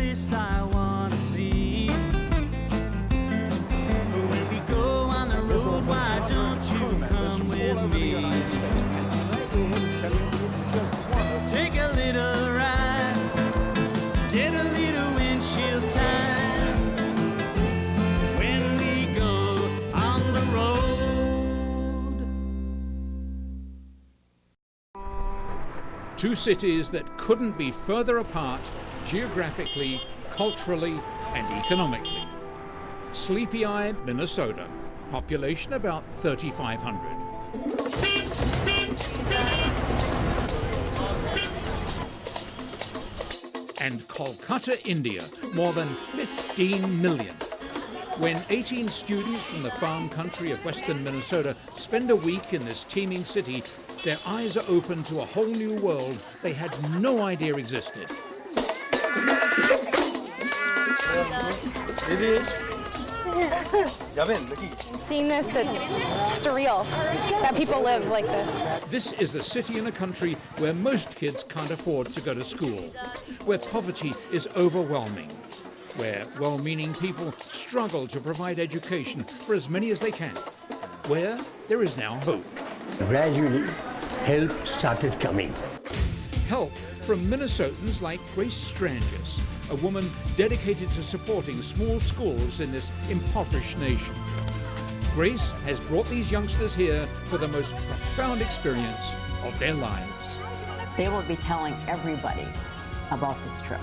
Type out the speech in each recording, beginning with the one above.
place I want to see. When we go on the road, why don't you come with me? Take a little ride, get a little windshield time when we go on the road. Two cities that couldn't be further apart geographically, culturally, and economically. Sleepy Eye, Minnesota. Population about 3,500. And Kolkata, India, more than 15 million. When 18 students from the farm country of western Minnesota spend a week in this teeming city, their eyes are open to a whole new world they had no idea existed. Seeing this, it's surreal that people live like this. This is a city and a country where most kids can't afford to go to school, where poverty is overwhelming, where well-meaning people struggle to provide education for as many as they can, where there is now hope. Gradually, help started coming. Help from Minnesotans like Grace Strangers, a woman dedicated to supporting small schools in this impoverished nation. Grace has brought these youngsters here for the most profound experience of their lives. They will be telling everybody about this trip.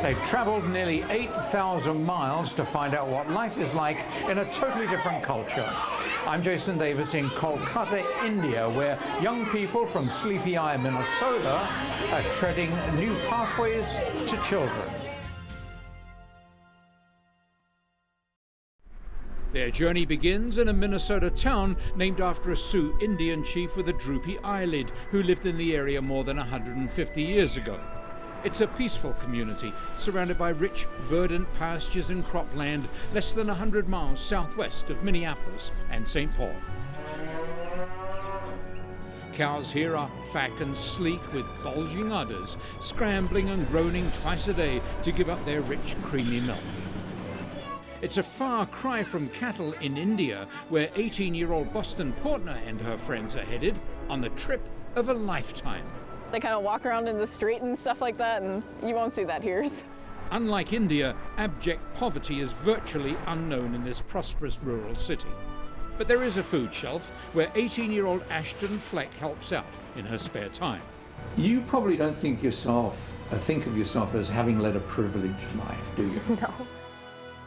They've traveled nearly 8,000 miles to find out what life is like in a totally different culture. I'm Jason Davis in Kolkata, India, where young people from Sleepy Eye, Minnesota are treading new pathways to children. Their journey begins in a Minnesota town named after a Sioux Indian chief with a droopy eyelid who lived in the area more than 150 years ago. It's a peaceful community surrounded by rich, verdant pastures and cropland less than 100 miles southwest of Minneapolis and St. Paul. Cows here are fat and sleek with bulging udders, scrambling and groaning twice a day to give up their rich, creamy milk. It's a far cry from cattle in India, where 18-year-old Boston Portner and her friends are headed on the trip of a lifetime. They kind of walk around in the street and stuff like that, and you won't see that here. Unlike India, abject poverty is virtually unknown in this prosperous rural city. But there is a food shelf where 18-year-old Ashton Fleck helps out in her spare time. You probably don't think of yourself as having led a privileged life, do you? No.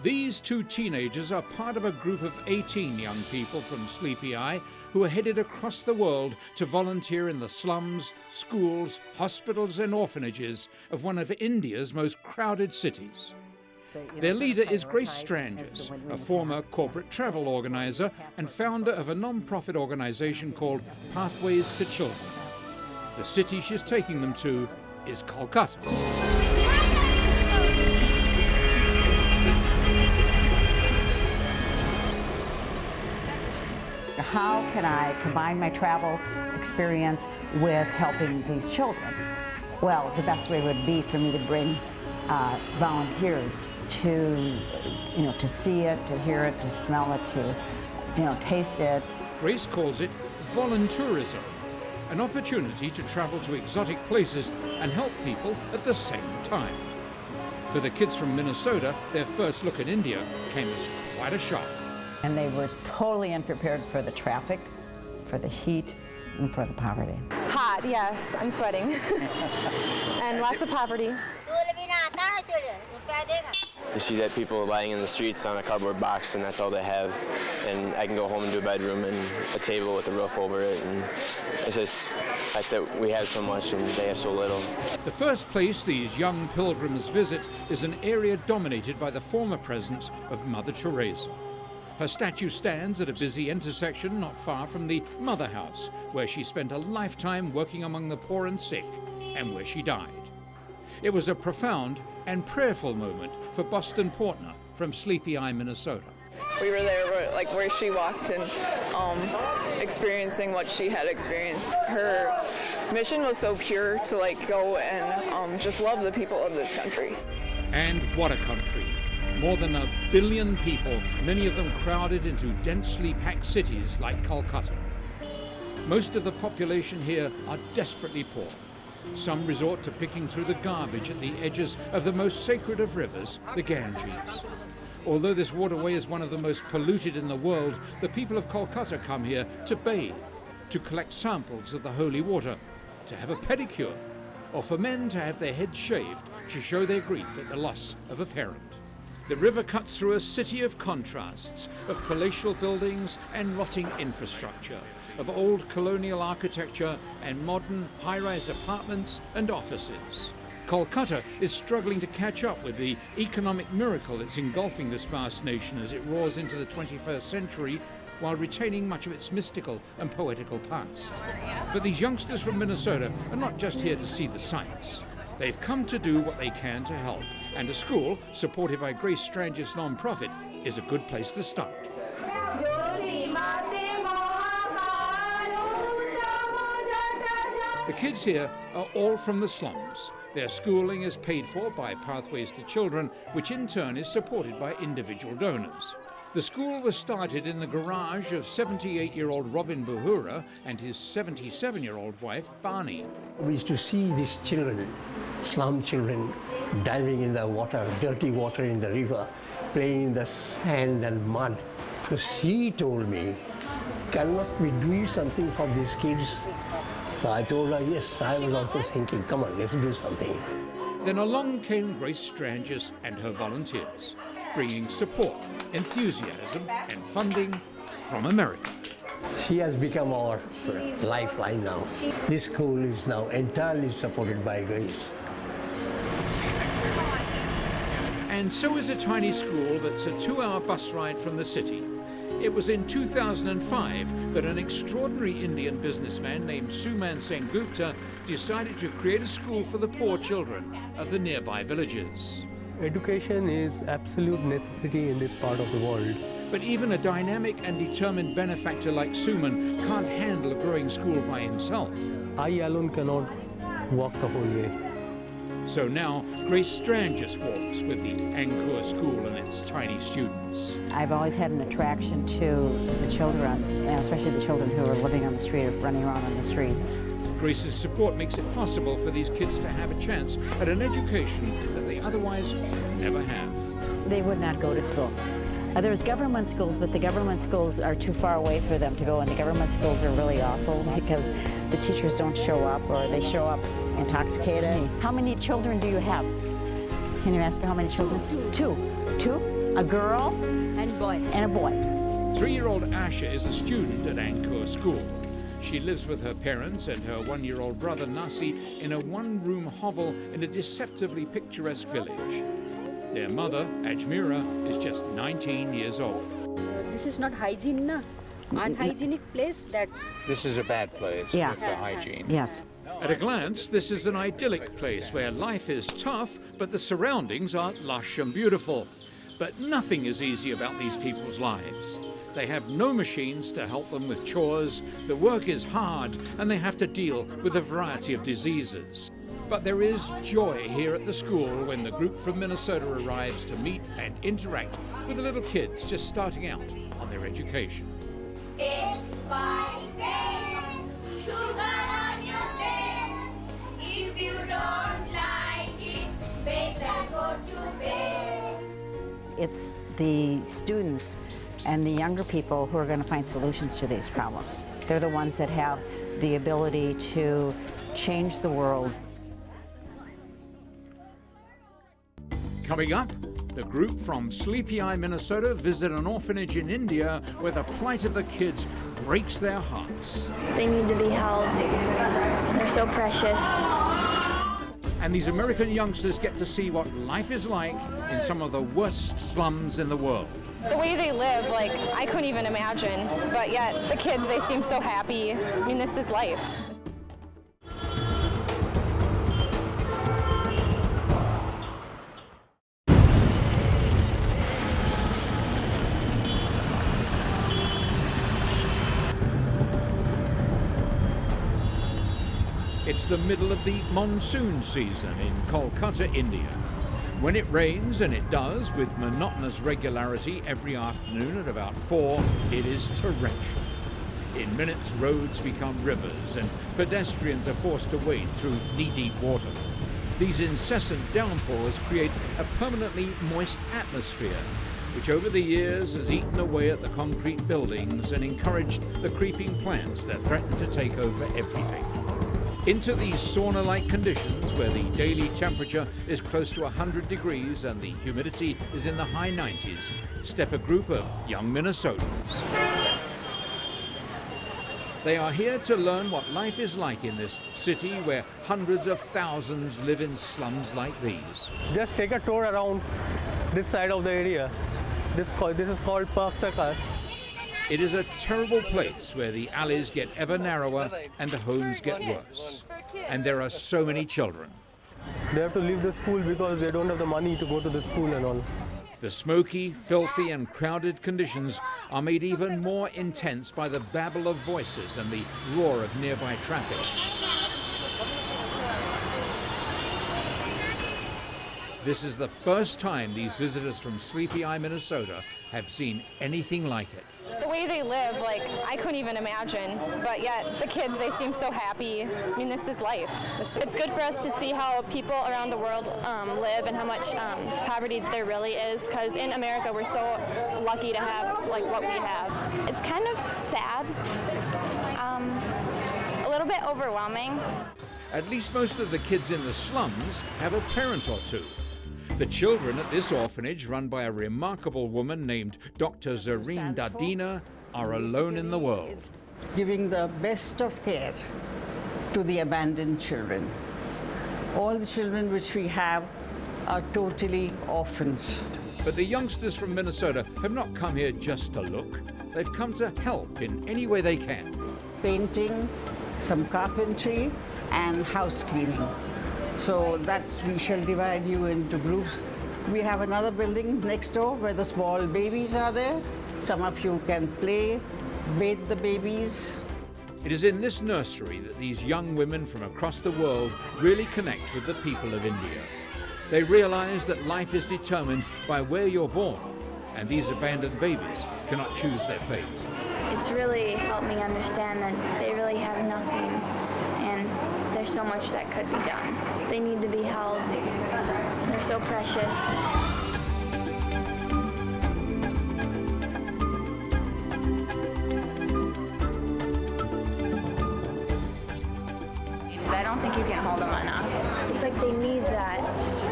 These two teenagers are part of a group of 18 young people from Sleepy Eye who are headed across the world to volunteer in the slums, schools, hospitals and orphanages of one of India's most crowded cities. Their leader is Grace Strangers, a former corporate travel organizer and founder of a non-profit organization called Pathways to Children. The city she's taking them to is Kolkata. How can I combine my travel experience with helping these children? Well, the best way would be for me to bring volunteers to see it, to hear it, to smell it, to taste it. Grace calls it voluntourism, an opportunity to travel to exotic places and help people at the same time. For the kids from Minnesota, their first look at India came as quite a shock. And they were totally unprepared for the traffic, for the heat, and for the poverty. Hot, yes, I'm sweating. And lots of poverty. You see that people lying in the streets on a cardboard box, and that's all they have. And I can go home and do a bedroom and a table with a roof over it. And it's just the fact that we have so much and they have so little. The first place these young pilgrims visit is an area dominated by the former presence of Mother Teresa. Her statue stands at a busy intersection not far from the Mother House, where she spent a lifetime working among the poor and sick, and where she died. It was a profound and prayerful moment for Boston Portner from Sleepy Eye, Minnesota. We were there where she walked and experiencing what she had experienced. Her mission was so pure to go and just love the people of this country. And what a country. More than 1 billion people, many of them crowded into densely packed cities like Calcutta. Most of the population here are desperately poor. Some resort to picking through the garbage at the edges of the most sacred of rivers, the Ganges. Although this waterway is one of the most polluted in the world, the people of Calcutta come here to bathe, to collect samples of the holy water, to have a pedicure, or for men to have their heads shaved to show their grief at the loss of a parent. The river cuts through a city of contrasts, of palatial buildings and rotting infrastructure, of old colonial architecture and modern high-rise apartments and offices. Kolkata is struggling to catch up with the economic miracle that's engulfing this vast nation as it roars into the 21st century while retaining much of its mystical and poetical past. But these youngsters from Minnesota are not just here to see the sights. They've come to do what they can to help, and a school supported by Grace Strange's non-profit is a good place to start. The kids here are all from the slums. Their schooling is paid for by Pathways to Children, which in turn is supported by individual donors. The school was started in the garage of 78-year-old Robin Bahura and his 77-year-old wife, Bani. We used to see these children, slum children, diving in the water, dirty water in the river, playing in the sand and mud. So she told me, cannot we do something for these kids? So I told her, yes, I was also thinking, come on, let's do something. Then along came Grace Stranges and her volunteers, bringing support, enthusiasm and funding from America. She has become our lifeline now. This school is now entirely supported by Grace. And so is a tiny school that's a 2-hour bus ride from the city. It was in 2005 that an extraordinary Indian businessman named Suman Sengupta decided to create a school for the poor children of the nearby villages. Education is absolute necessity in this part of the world. But even a dynamic and determined benefactor like Suman can't handle a growing school by himself. I alone cannot walk the whole way. So now Grace Stranges walks with the Angkor School and its tiny students. I've always had an attraction to the children, and especially the children who are living on the street or running around on the streets. Grace's support makes it possible for these kids to have a chance at an education that they otherwise never have. They would not go to school. There's government schools, but the government schools are too far away for them to go, and the government schools are really awful because the teachers don't show up, or they show up intoxicated. How many children do you have? Can you ask her how many children? Two. A girl and boy. And a boy. 3-year-old Asha is a student at Angkor School. She lives with her parents and her 1-year-old brother Nasi in a 1-room hovel in a deceptively picturesque village. Their mother, Ajmira, is just 19 years old. This is not hygiene, na? Unhygienic place that... This is a bad place for hygiene. Yes. At a glance, this is an idyllic place where life is tough, but the surroundings are lush and beautiful. But nothing is easy about these people's lives. They have no machines to help them with chores, the work is hard, and they have to deal with a variety of diseases. But there is joy here at the school when the group from Minnesota arrives to meet and interact with the little kids just starting out on their education. It's spicy, sugar on your face. If you don't like it, better go to bed. It's the students and the younger people who are going to find solutions to these problems. They're the ones that have the ability to change the world. Coming up, the group from Sleepy Eye, Minnesota visit an orphanage in India where the plight of the kids breaks their hearts. They need to be held. They're so precious. And these American youngsters get to see what life is like in some of the worst slums in the world. The way they live, like, I couldn't even imagine. But yet, the kids, they seem so happy. I mean, this is life. It's the middle of the monsoon season in Kolkata, India. When it rains, and it does with monotonous regularity every afternoon at about 4, it is torrential. In minutes, roads become rivers and pedestrians are forced to wade through knee-deep water. These incessant downpours create a permanently moist atmosphere, which over the years has eaten away at the concrete buildings and encouraged the creeping plants that threaten to take over everything. Into these sauna-like conditions, where the daily temperature is close to 100 degrees and the humidity is in the high 90s, step a group of young Minnesotans. They are here to learn what life is like in this city where hundreds of thousands live in slums like these. Just take a tour around this side of the area. This is called Park Circus. It is a terrible place where the alleys get ever narrower and the homes get worse. And there are so many children. They have to leave the school because they don't have the money to go to the school and all. The smoky, filthy and crowded conditions are made even more intense by the babble of voices and the roar of nearby traffic. This is the first time these visitors from Sleepy Eye, Minnesota have seen anything like it. The way they live, like, I couldn't even imagine, but yet the kids, they seem so happy. I mean, this is life. It's good for us to see how people around the world live and how much poverty there really is, because in America we're so lucky to have like what we have. It's kind of sad, a little bit overwhelming. At least most of the kids in the slums have a parent or two. The children at this orphanage, run by a remarkable woman named Dr. Zareen Dadina, are alone in the world. Giving the best of care to the abandoned children. All the children which we have are totally orphans. But the youngsters from Minnesota have not come here just to look. They've come to help in any way they can. Painting, some carpentry, and house cleaning. So we shall divide you into groups. We have another building next door where the small babies are there. Some of you can play, bathe the babies. It is in this nursery that these young women from across the world really connect with the people of India. They realize that life is determined by where you're born, and these abandoned babies cannot choose their fate. It's really helped me understand that they really have nothing, and there's so much that could be done. They need to be held. They're so precious. I don't think you can hold them enough. It's like they need that.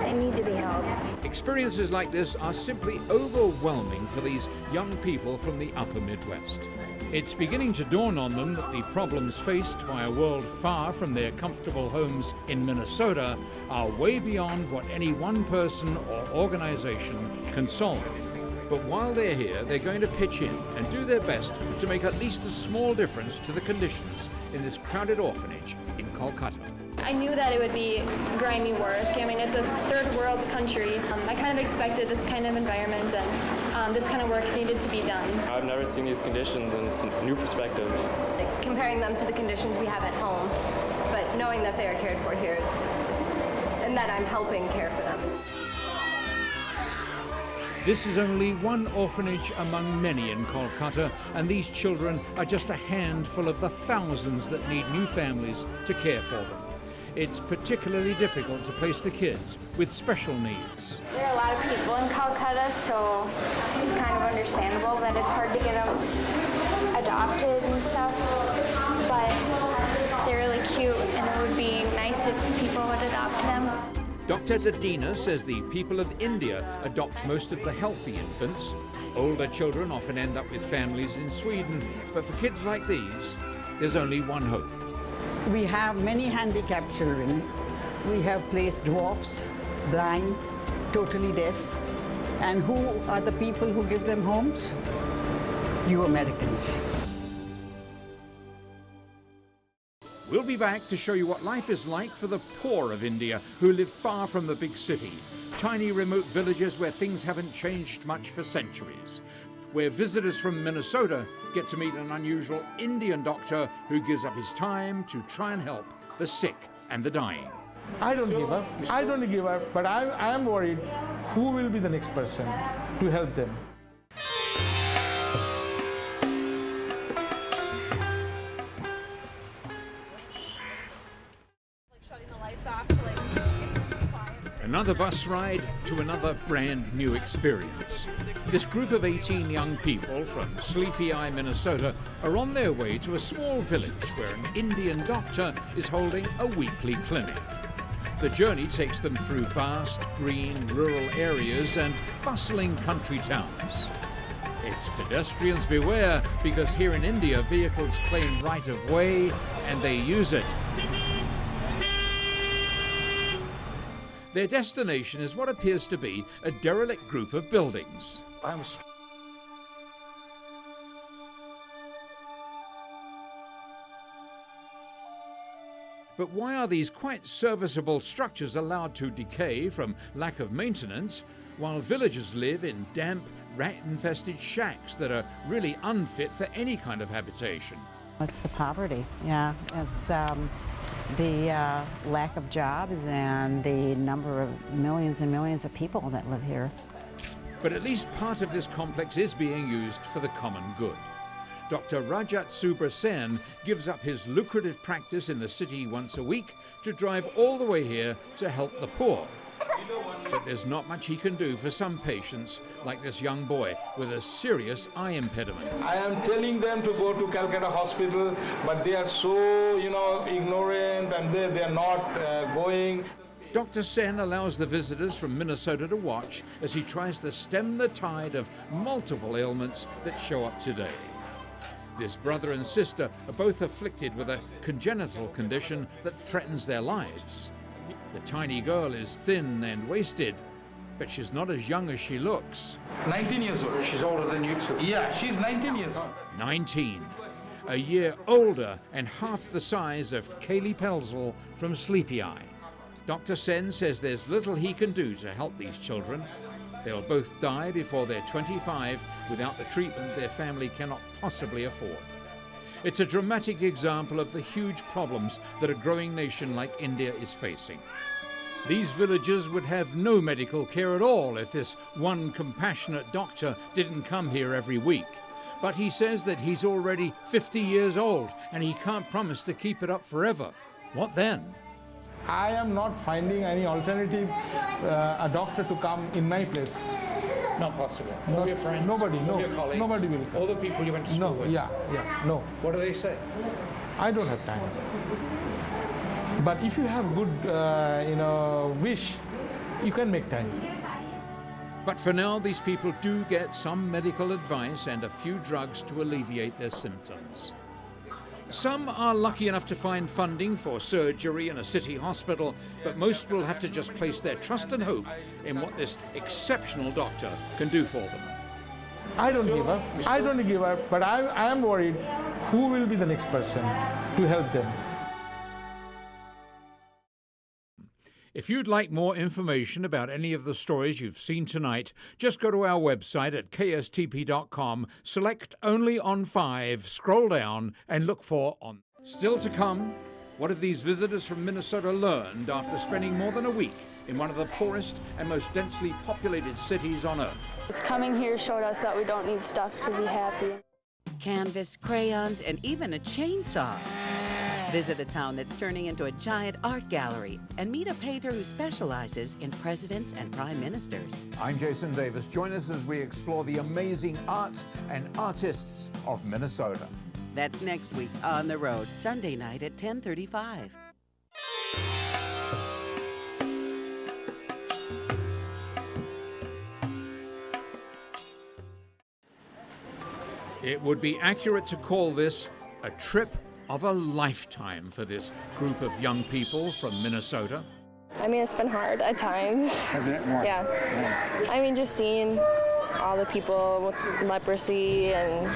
They need to be held. Experiences like this are simply overwhelming for these young people from the upper Midwest. It's beginning to dawn on them that the problems faced by a world far from their comfortable homes in Minnesota are way beyond what any one person or organization can solve. But while they're here, they're going to pitch in and do their best to make at least a small difference to the conditions in this crowded orphanage in Kolkata. I knew that it would be grimy work. I mean, it's a third world country. I kind of expected this kind of environment and this kind of work needed to be done. I've never seen these conditions and it's a new perspective. Comparing them to the conditions we have at home, but knowing that they are cared for here and that I'm helping care for them. This is only one orphanage among many in Kolkata, and these children are just a handful of the thousands that need new families to care for them. It's particularly difficult to place the kids with special needs. There are a lot of people in Calcutta, so it's kind of understandable that it's hard to get them adopted and stuff, but they're really cute and it would be nice if people would adopt them. Dr. Dadina says the people of India adopt most of the healthy infants. Older children often end up with families in Sweden, but for kids like these, there's only one hope. We have many handicapped children. We have placed dwarfs, blind, totally deaf. And who are the people who give them homes? You Americans. We'll be back to show you what life is like for the poor of India who live far from the big city. Tiny remote villages where things haven't changed much for centuries. Where visitors from Minnesota get to meet an unusual Indian doctor who gives up his time to try and help the sick and the dying. I don't give up. I don't give up, but I am worried who will be the next person to help them. Another bus ride to another brand new experience. This group of 18 young people from Sleepy Eye, Minnesota are on their way to a small village where an Indian doctor is holding a weekly clinic. The journey takes them through vast, green, rural areas and bustling country towns. It's pedestrians beware, because here in India vehicles claim right of way and they use it. Their destination is what appears to be a derelict group of buildings. But why are these quite serviceable structures allowed to decay from lack of maintenance, while villagers live in damp, rat-infested shacks that are really unfit for any kind of habitation? It's the poverty, yeah. It's the lack of jobs and the number of millions and millions of people that live here. But at least part of this complex is being used for the common good. Dr. W-SUPERS.mp4 gives up his lucrative practice in the city once a week to drive all the way here to help the poor. But there's not much he can do for some patients, like this young boy with a serious eye impediment. I am telling them to go to Calcutta hospital, but they are so, ignorant, and they are not going. Dr. Sen allows the visitors from Minnesota to watch as he tries to stem the tide of multiple ailments that show up today. This brother and sister are both afflicted with a congenital condition that threatens their lives. The tiny girl is thin and wasted, but she's not as young as she looks. 19 years old. She's older than you too. Yeah, she's 19 years old. 19. A year older and half the size of Kaylee Pelzel from Sleepy Eye. Dr. Sen says there's little he can do to help these children. They'll both die before they're 25 without the treatment their family cannot possibly afford. It's a dramatic example of the huge problems that a growing nation like India is facing. These villagers would have no medical care at all if this one compassionate doctor didn't come here every week. But he says that he's already 50 years old and he can't promise to keep it up forever. What then? I am not finding any alternative, a doctor to come in my place. Not possible. No, your friends? Nobody, no. Your colleagues? Nobody will. All the people you went to school with? Yeah, no. What do they say? I don't have time. But if you have good, wish, you can make time. But for now, these people do get some medical advice and a few drugs to alleviate their symptoms. Some are lucky enough to find funding for surgery in a city hospital, but most will have to just place their trust and hope in what this exceptional doctor can do for them. I don't give up. I don't give up, but I am worried who will be the next person to help them. If you'd like more information about any of the stories you've seen tonight, just go to our website at kstp.com, select Only on 5, scroll down and look for On. Still to come, what have these visitors from Minnesota learned after spending more than a week in one of the poorest and most densely populated cities on Earth? Coming here showed us that we don't need stuff to be happy. Canvas, crayons, and even a chainsaw. Visit a town that's turning into a giant art gallery and meet a painter who specializes in presidents and prime ministers. I'm Jason Davis. Join us as we explore the amazing art and artists of Minnesota. That's next week's On the Road, Sunday night at 10:35. It would be accurate to call this a trip of a lifetime for this group of young people from Minnesota. I mean, it's been hard at times. Hasn't it? More? Yeah. I mean, just seeing all the people with leprosy and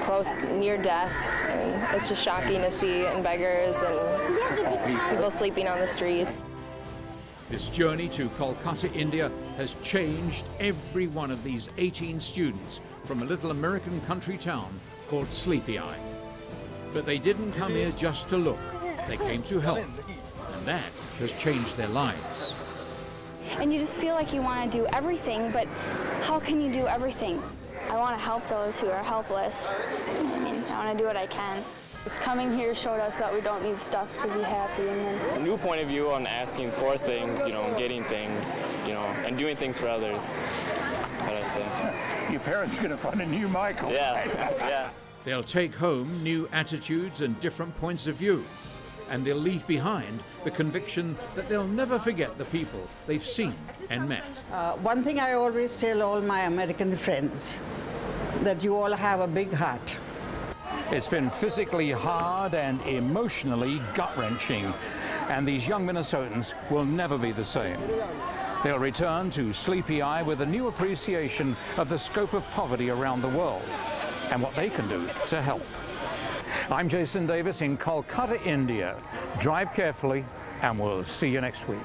close, near death, and it's just shocking to see, and beggars and people sleeping on the streets. This journey to Kolkata, India has changed every one of these 18 students from a little American country town called Sleepy Eye. But they didn't come here just to look. They came to help. And that has changed their lives. And you just feel like you want to do everything, but how can you do everything? I want to help those who are helpless. I mean, I want to do what I can. Just coming here showed us that we don't need stuff to be happy. And then A new point of view on asking for things, getting things, and doing things for others. What I say. Your parents could have found a new Michael. Yeah, yeah. They'll take home new attitudes and different points of view, and they'll leave behind the conviction that they'll never forget the people they've seen and met. One thing I always tell all my American friends, that you all have a big heart. It's been physically hard and emotionally gut-wrenching, and these young Minnesotans will never be the same. They'll return to Sleepy Eye with a new appreciation of the scope of poverty around the world and what they can do to help. I'm Jason Davis in Kolkata, India. Drive carefully, and we'll see you next week.